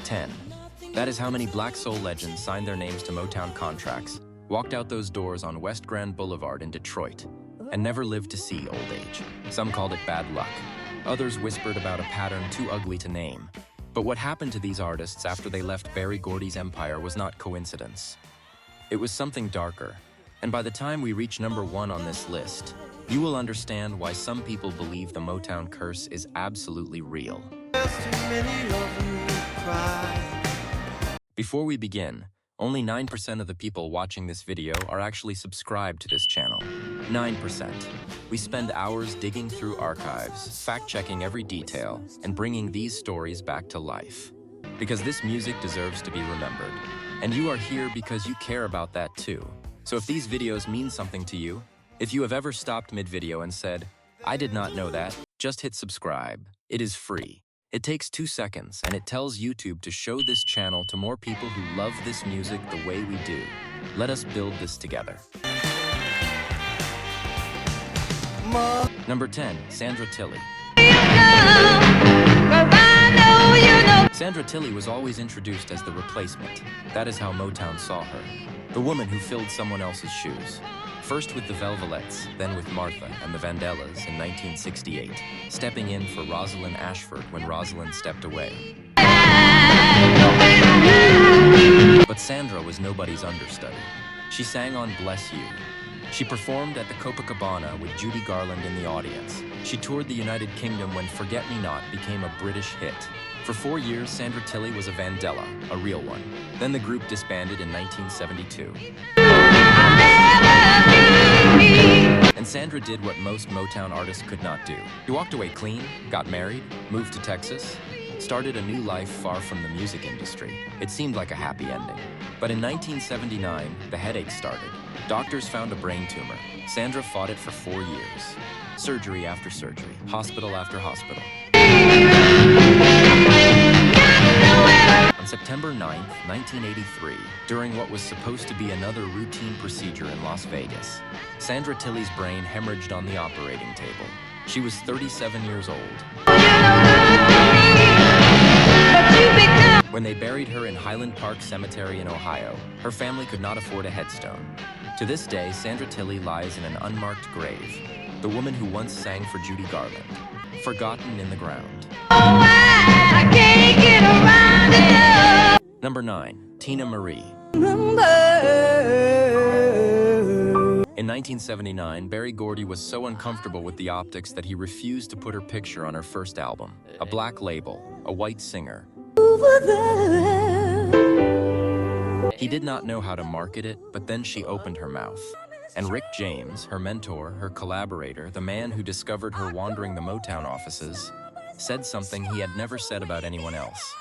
10. That is how many black soul legends signed their names to Motown contracts, walked out those doors on West Grand Boulevard in Detroit, and never lived to see old age. Some called it bad luck. Others whispered about a pattern too ugly to name. But what happened to these artists after they left Berry Gordy's empire was not coincidence. It was something darker. And by the time we reach number 1 on this list, you will understand why some people believe the Motown curse is absolutely real. Before we begin, only 9% of the people watching this video are actually subscribed to this channel. 9%. We spend hours digging through archives, fact-checking every detail, and bringing these stories back to life. Because this music deserves to be remembered. And you are here because you care about that too. So if these videos mean something to you, if you have ever stopped mid-video and said, "I did not know that," just hit subscribe. It is free. It takes 2 seconds, and it tells YouTube to show this channel to more people who love this music the way we do. Let us build this together. Number 10, Sandra Tilley. Sandra Tilley was always introduced as the replacement. That is how Motown saw her. The woman who filled someone else's shoes. First with the Velvelettes, then with Martha and the Vandellas in 1968, stepping in for Rosalind Ashford when Rosalind stepped away. But Sandra was nobody's understudy. She sang on Bless You. She performed at the Copacabana with Judy Garland in the audience. She toured the United Kingdom when Forget Me Not became a British hit. For 4 years, Sandra Tilley was a Vandella, a real one. Then the group disbanded in 1972. And Sandra did what most Motown artists could not do. She walked away clean, got married, moved to Texas, started a new life far from the music industry. It seemed like a happy ending. But in 1979, the headache started. Doctors found a brain tumor. Sandra fought it for 4 years. Surgery after surgery, hospital after hospital. On September 9, 1983, during what was supposed to be another routine procedure in Las Vegas, Sandra Tilley's brain hemorrhaged on the operating table. She was 37 years old. When they buried her in Highland Park Cemetery in Ohio, her family could not afford a headstone. To this day, Sandra Tilley lies in an unmarked grave, the woman who once sang for Judy Garland, forgotten in the ground. I can't get around it. Number 9, Tina Marie. In 1979, Berry Gordy was so uncomfortable with the optics that he refused to put her picture on her first album, a black label, a white singer. He did not know how to market it, but then she opened her mouth. And Rick James, her mentor, her collaborator, the man who discovered her wandering the Motown offices, said something he had never said about anyone else.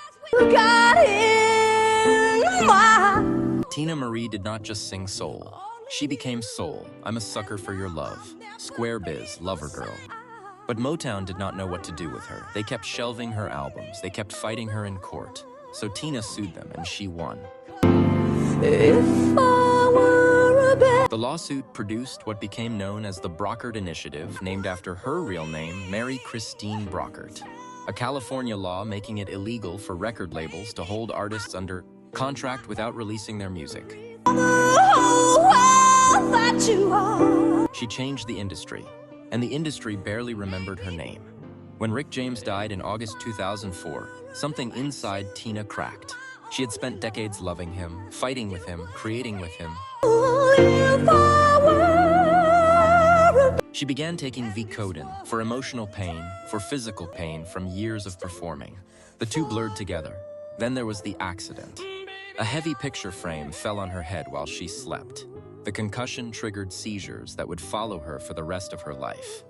Tina Marie did not just sing soul. She became soul. I'm a sucker for your love. Square biz, lover girl. But Motown did not know what to do with her. They kept shelving her albums. They kept fighting her in court. So Tina sued them, and she won. The lawsuit produced what became known as the Brockert Initiative, named after her real name, Mary Christine Brockert. A California law making it illegal for record labels to hold artists under contract without releasing their music. She changed the industry, and the industry barely remembered her name. When Rick James died in August 2004, something inside Tina cracked. She had spent decades loving him, fighting with him, creating with him. She began taking Vicodin for emotional pain, for physical pain from years of performing. The two blurred together. Then there was the accident. A heavy picture frame fell on her head while she slept. The concussion triggered seizures that would follow her for the rest of her life.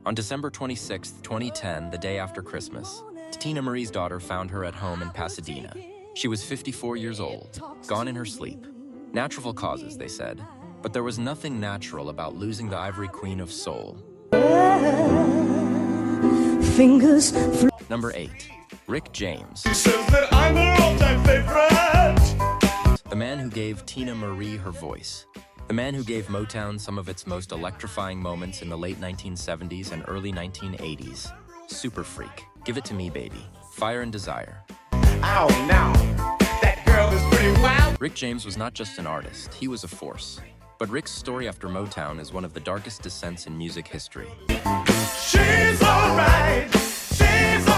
On December 26, 2010, the day after Christmas, Tina Marie's daughter found her at home in Pasadena. She was 54 years old, gone in her sleep. Natural causes, they said, but there was nothing natural about losing the Ivory Queen of Soul. Number 8, Rick James. He says that I'm her all-time favorite. The man who gave Tina Marie her voice. The man who gave Motown some of its most electrifying moments in the late 1970s and early 1980s. Super freak, Give It to Me, Baby, Fire and Desire. Oh, no. That girl is pretty wild. Rick James was not just an artist, he was a force. But Rick's story after Motown is one of the darkest descents in music history. She's alright.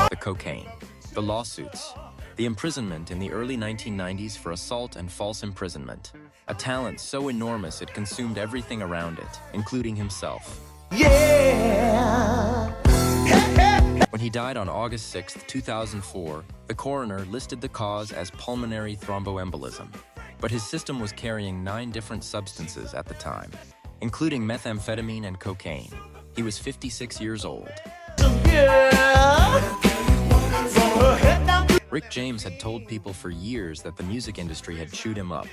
The cocaine, the lawsuits, the imprisonment in the early 1990s for assault and false imprisonment. A talent so enormous it consumed everything around it, including himself. Yeah. When he died on August 6, 2004, the coroner listed the cause as pulmonary thromboembolism. But his system was carrying 9 different substances at the time, including methamphetamine and cocaine. He was 56 years old. Rick James had told people for years that the music industry had chewed him up,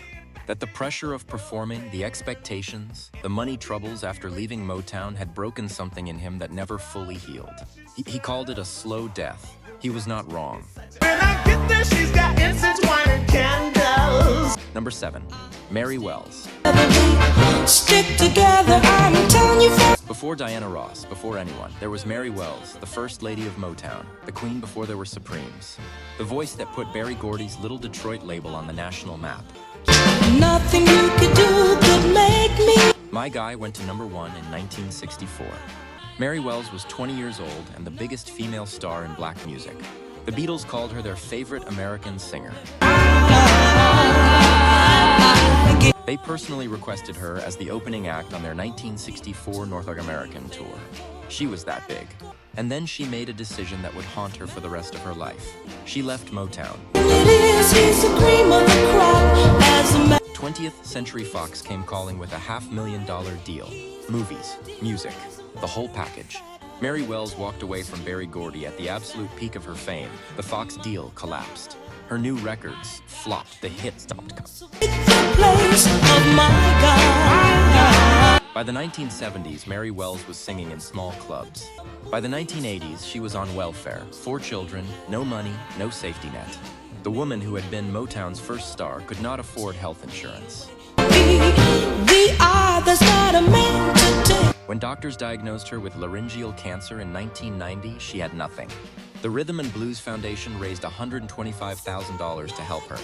that the pressure of performing, the expectations, the money troubles after leaving Motown had broken something in him that never fully healed. He called it a slow death. He was not wrong. When I get there, she's got incense, wine, and candles. Number 7, Mary Wells. Stick together, I'm telling you. Before Diana Ross, before anyone, there was Mary Wells, the first lady of Motown, the queen before there were Supremes. The voice that put Berry Gordy's Little Detroit label on the national map. Nothing you could do could make me. My Guy went to number 1 in 1964. Mary Wells was 20 years old and the biggest female star in black music. The Beatles called her their favorite American singer. They personally requested her as the opening act on their 1964 North American tour. She was that big. And then she made a decision that would haunt her for the rest of her life. She left Motown. 20th Century Fox came calling with a $500,000 deal. Movies, music, the whole package. Mary Wells walked away from Berry Gordy at the absolute peak of her fame. The Fox deal collapsed. Her new records flopped. The hit stopped coming. By the 1970s, Mary Wells was singing in small clubs. By the 1980s, she was on welfare. 4 children, no money, no safety net. The woman who had been Motown's first star could not afford health insurance. When doctors diagnosed her with laryngeal cancer in 1990, she had nothing. The Rhythm and Blues Foundation raised $125,000 to help her.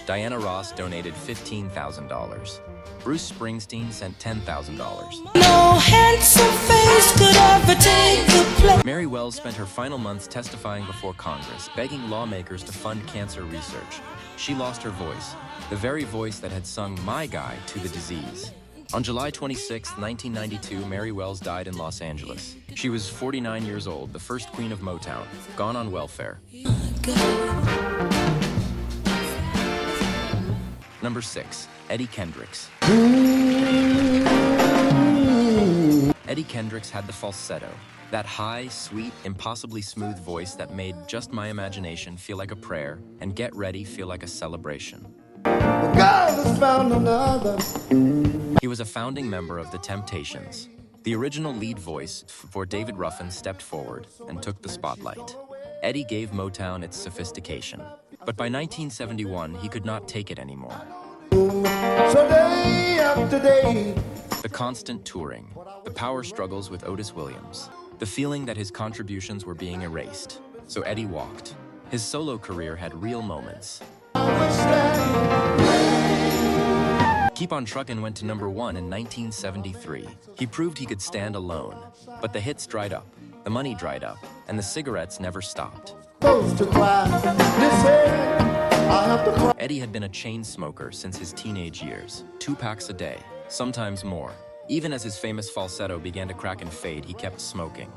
Diana Ross donated $15,000. Bruce Springsteen sent $10,000. No handsome face could ever take the place. Mary Wells spent her final months testifying before Congress, begging lawmakers to fund cancer research. She lost her voice, the very voice that had sung My Guy to the disease. On July 26, 1992, Mary Wells died in Los Angeles. She was 49 years old, the first queen of Motown, gone on welfare. Number 6, Eddie Kendricks. Eddie Kendricks had the falsetto, that high, sweet, impossibly smooth voice that made Just My Imagination feel like a prayer and Get Ready feel like a celebration. He was a founding member of the Temptations. The original lead voice for David Ruffin stepped forward and took the spotlight. Eddie gave Motown its sophistication. But by 1971, he could not take it anymore. So day after day. The constant touring, the power struggles with Otis Williams, the feeling that his contributions were being erased. So Eddie walked. His solo career had real moments. Keep On Truckin' went to number 1 in 1973. He proved he could stand alone. But the hits dried up, the money dried up, and the cigarettes never stopped. Eddie had been a chain smoker since his teenage years, 2 packs a day, sometimes more. Even as his famous falsetto began to crack and fade, he kept smoking.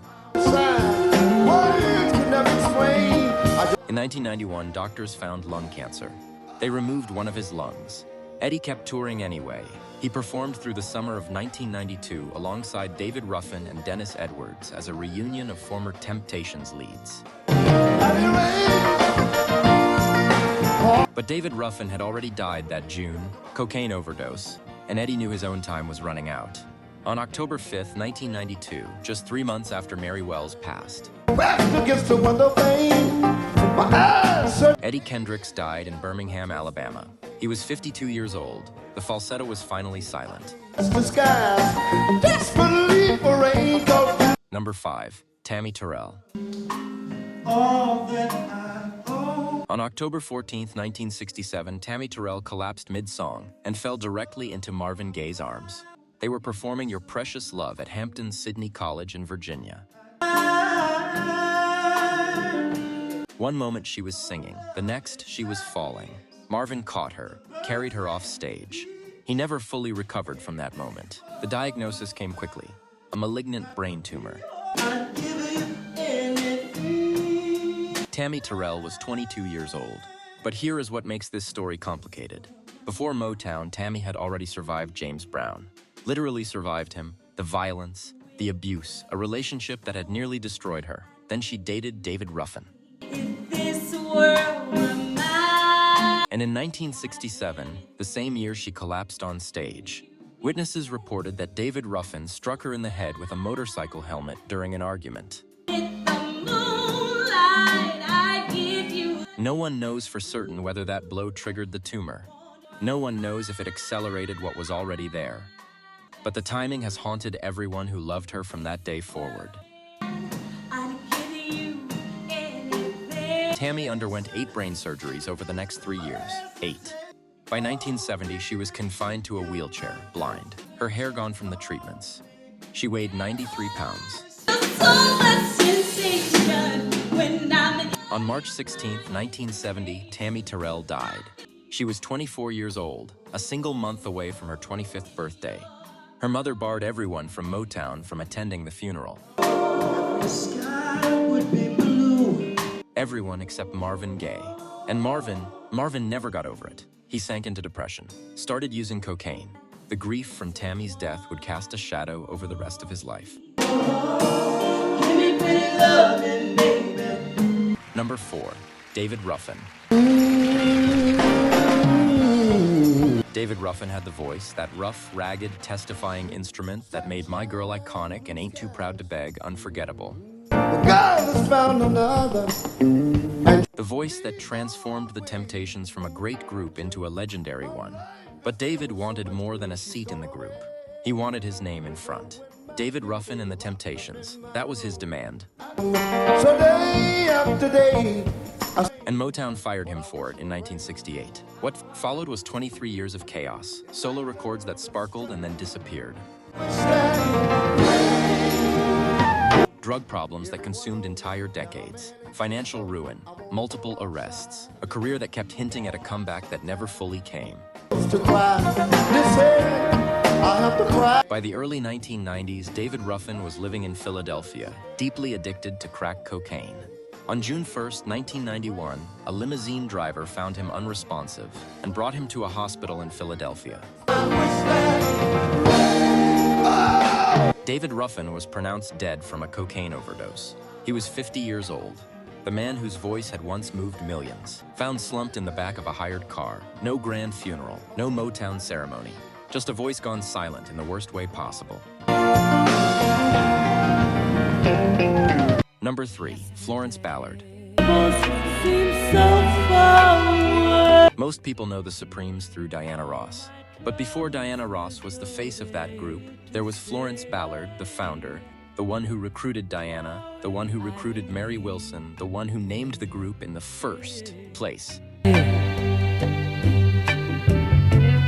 In 1991, doctors found lung cancer. They removed one of his lungs. Eddie kept touring anyway. He performed through the summer of 1992 alongside David Ruffin and Dennis Edwards as a reunion of former Temptations leads. But David Ruffin had already died that June, cocaine overdose, and Eddie knew his own time was running out. On October 5th, 1992, just 3 months after Mary Wells passed, Eddie Kendricks died in Birmingham, Alabama. He was 52 years old. The falsetto was finally silent. Number 5, Tammi Terrell. all that I own. On October 14, 1967, Tammi Terrell collapsed mid-song and fell directly into Marvin Gaye's arms. They were performing Your Precious Love at Hampton-Sydney College in Virginia. One moment she was singing, the next she was falling. Marvin caught her, carried her off stage. He never fully recovered from that moment. The diagnosis came quickly, a malignant brain tumor. Tammi Terrell was 22 years old. But here is what makes this story complicated. Before Motown, Tammi had already survived James Brown. Literally survived him, the violence, the abuse, a relationship that had nearly destroyed her. Then she dated David Ruffin. And in 1967, the same year she collapsed on stage, witnesses reported that David Ruffin struck her in the head with a motorcycle helmet during an argument. No one knows for certain whether that blow triggered the tumor. No one knows if it accelerated what was already there. But the timing has haunted everyone who loved her from that day forward. Tammi underwent 8 brain surgeries over the next 3 years. 8. By 1970, she was confined to a wheelchair, blind, her hair gone from the treatments. She weighed 93 pounds. On March 16, 1970, Tammi Terrell died. She was 24 years old, a single month away from her 25th birthday. Her mother barred everyone from Motown from attending the funeral. The sky would be blue. Everyone except Marvin Gaye. And Marvin never got over it. He sank into depression, started using cocaine. The grief from Tammy's death would cast a shadow over the rest of his life. Give me pretty loving, baby. Number 4, David Ruffin. David Ruffin had the voice, that rough, ragged, testifying instrument that made My Girl iconic and Ain't Too Proud to Beg unforgettable. The girl has found another. The voice that transformed the Temptations from a great group into a legendary one. But David wanted more than a seat in the group. He wanted his name in front. David Ruffin and the Temptations. That was his demand. So day after day. And Motown fired him for it in 1968. What followed was 23 years of chaos, solo records that sparkled and then disappeared. Drug problems that consumed entire decades, financial ruin, multiple arrests, a career that kept hinting at a comeback that never fully came. By the early 1990s, David Ruffin was living in Philadelphia, deeply addicted to crack cocaine. On June 1st, 1991, a limousine driver found him unresponsive and brought him to a hospital in Philadelphia. David Ruffin was pronounced dead from a cocaine overdose. He was 50 years old. The man whose voice had once moved millions, found slumped in the back of a hired car. No grand funeral, no Motown ceremony. Just a voice gone silent in the worst way possible. Number 3, Florence Ballard. Most people know the Supremes through Diana Ross. But before Diana Ross was the face of that group, there was Florence Ballard, the founder, the one who recruited Diana, the one who recruited Mary Wilson, the one who named the group in the first place.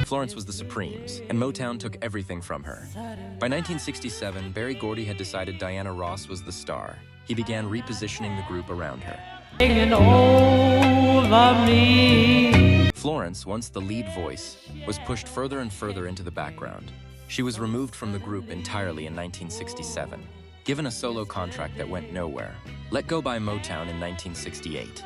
Florence was the Supremes, and Motown took everything from her. By 1967, Berry Gordy had decided Diana Ross was the star. He began repositioning the group around her. Florence, once the lead voice, was pushed further and further into the background. She was removed from the group entirely in 1967, given a solo contract that went nowhere, let go by Motown in 1968.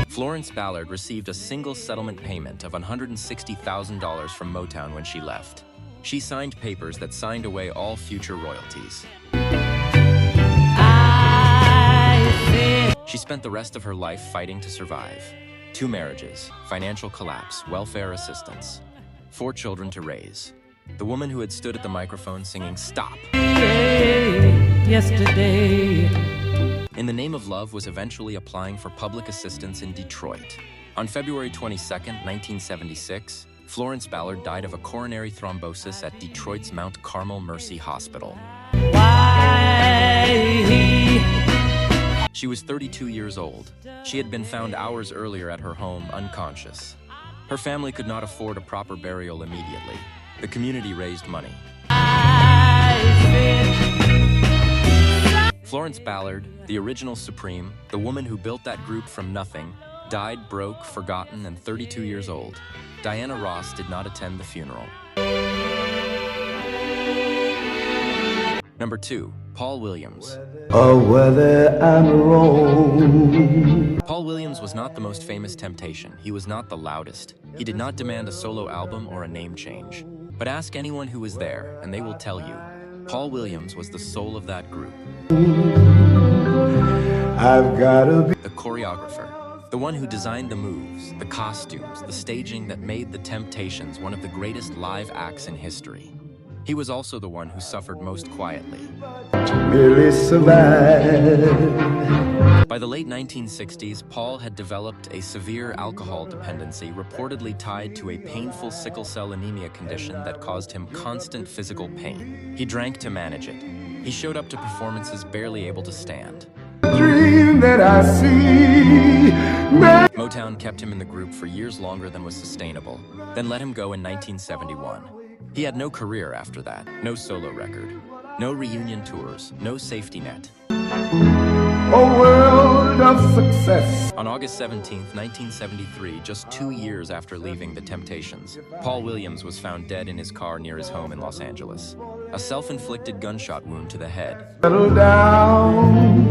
Florence Ballard received a single settlement payment of $160,000 from Motown when she left. She signed papers that signed away all future royalties. She spent the rest of her life fighting to survive. 2 marriages, financial collapse, welfare assistance, 4 children to raise. The woman who had stood at the microphone singing "Stop" yesterday, in the name of love, was eventually applying for public assistance in Detroit. On February 22, 1976, Florence Ballard died of a coronary thrombosis at Detroit's Mount Carmel Mercy Hospital. Why? She was 32 years old. She had been found hours earlier at her home, unconscious. Her family could not afford a proper burial immediately. The community raised money. Florence Ballard, the original Supreme, the woman who built that group from nothing, died broke, forgotten, and 32 years old. Diana Ross did not attend the funeral. Number 2, Paul Williams. Or whether I'm wrong. Paul Williams was not the most famous Temptation. He was not the loudest. He did not demand a solo album or a name change. But ask anyone who was there, and they will tell you, Paul Williams was the soul of that group. I've gotta be. The choreographer. The one who designed the moves, the costumes, the staging that made the Temptations one of the greatest live acts in history. He was also the one who suffered most quietly. Really survive. By the late 1960s, Paul had developed a severe alcohol dependency reportedly tied to a painful sickle cell anemia condition that caused him constant physical pain. He drank to manage it. He showed up to performances barely able to stand. Dream that I see. Motown kept him in the group for years longer than was sustainable, then let him go in 1971. He had no career after that, no solo record, no reunion tours, no safety net. A world of success. On August 17, 1973, just 2 years after leaving the Temptations, Paul Williams was found dead in his car near his home in Los Angeles. A self-inflicted gunshot wound to the head. Settle down.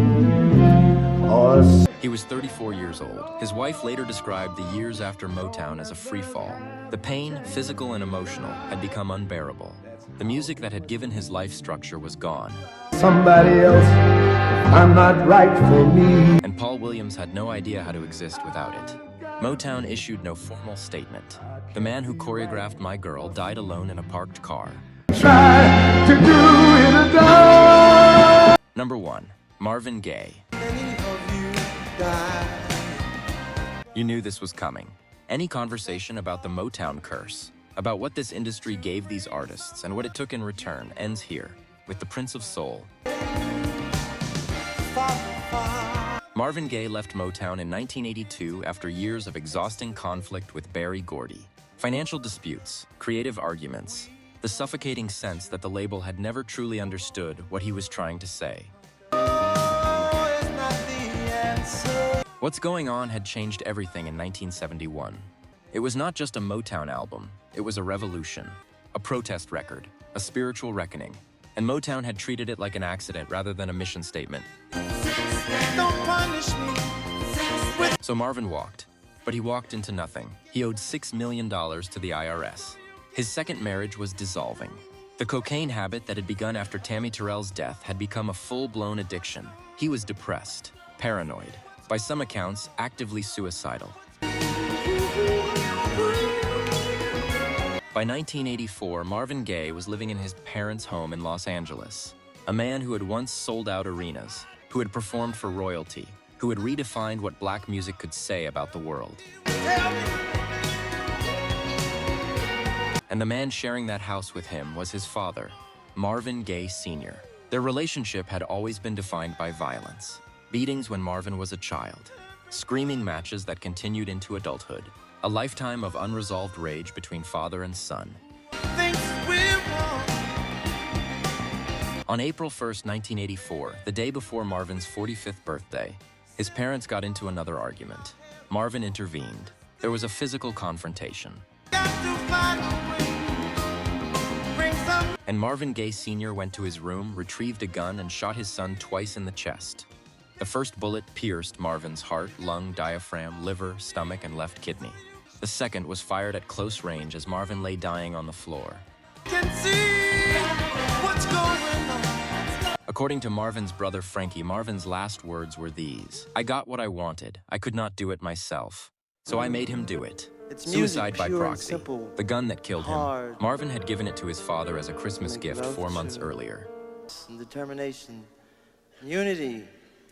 Or He was 34 years old. His wife later described the years after Motown as a free fall. The pain, physical and emotional, had become unbearable. The music that had given his life structure was gone. somebody else. I'm not right for me. And Paul Williams had no idea how to exist without it. Motown issued no formal statement. The man who choreographed My Girl died alone in a parked car. Try to do it alone. Number 1. Marvin Gaye. You knew this was coming. Any conversation about the Motown curse, about what this industry gave these artists and what it took in return, ends here, with the Prince of Soul. Marvin Gaye left Motown in 1982 after years of exhausting conflict with Berry Gordy. Financial disputes, creative arguments, the suffocating sense that the label had never truly understood what he was trying to say. What's Going On had changed everything in 1971. It was not just a Motown album, it was a revolution, a protest record, a spiritual reckoning, and Motown had treated it like an accident rather than a mission statement. So Marvin walked, but he walked into nothing. He owed $6 million to the IRS. His second marriage was dissolving. The cocaine habit that had begun after Tammi Terrell's death had become a full-blown addiction. He was depressed, paranoid, by some accounts, actively suicidal. By 1984, Marvin Gaye was living in his parents' home in Los Angeles. A man who had once sold out arenas, who had performed for royalty, who had redefined what black music could say about the world. And the man sharing that house with him was his father, Marvin Gaye Sr. Their relationship had always been defined by violence. Beatings when Marvin was a child, screaming matches that continued into adulthood, a lifetime of unresolved rage between father and son. On April 1st, 1984, the day before Marvin's 45th birthday, his parents got into another argument. Marvin intervened. There was a physical confrontation. And Marvin Gaye Sr. went to his room, retrieved a gun, and shot his son twice in the chest. The first bullet pierced Marvin's heart, lung, diaphragm, liver, stomach, and left kidney. The second was fired at close range as Marvin lay dying on the floor. According to Marvin's brother Frankie, Marvin's last words were these: "I got what I wanted. I could not do it myself. So I made him do it." It's Suicide by music, pure and proxy. simple, The gun that killed him. hard. Marvin had given it to his father as a Christmas Make gift love 4 months to- earlier. And determination, unity,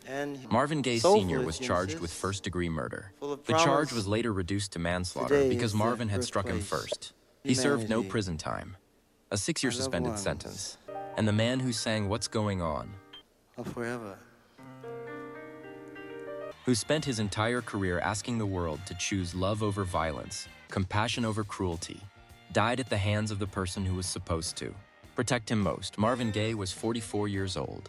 and Marvin Gaye soulful Sr. was charged influences, with first-degree murder. full of The charge promise. was later reduced to manslaughter Today because is the Marvin had struck him birthplace first. He served no humanity. prison time, a 6-year My loved suspended ones. sentence. And the man who sang What's Going On of forever. Who spent his entire career asking the world to choose love over violence, compassion over cruelty, died at the hands of the person who was supposed to protect him most. Marvin Gaye was 44 years old.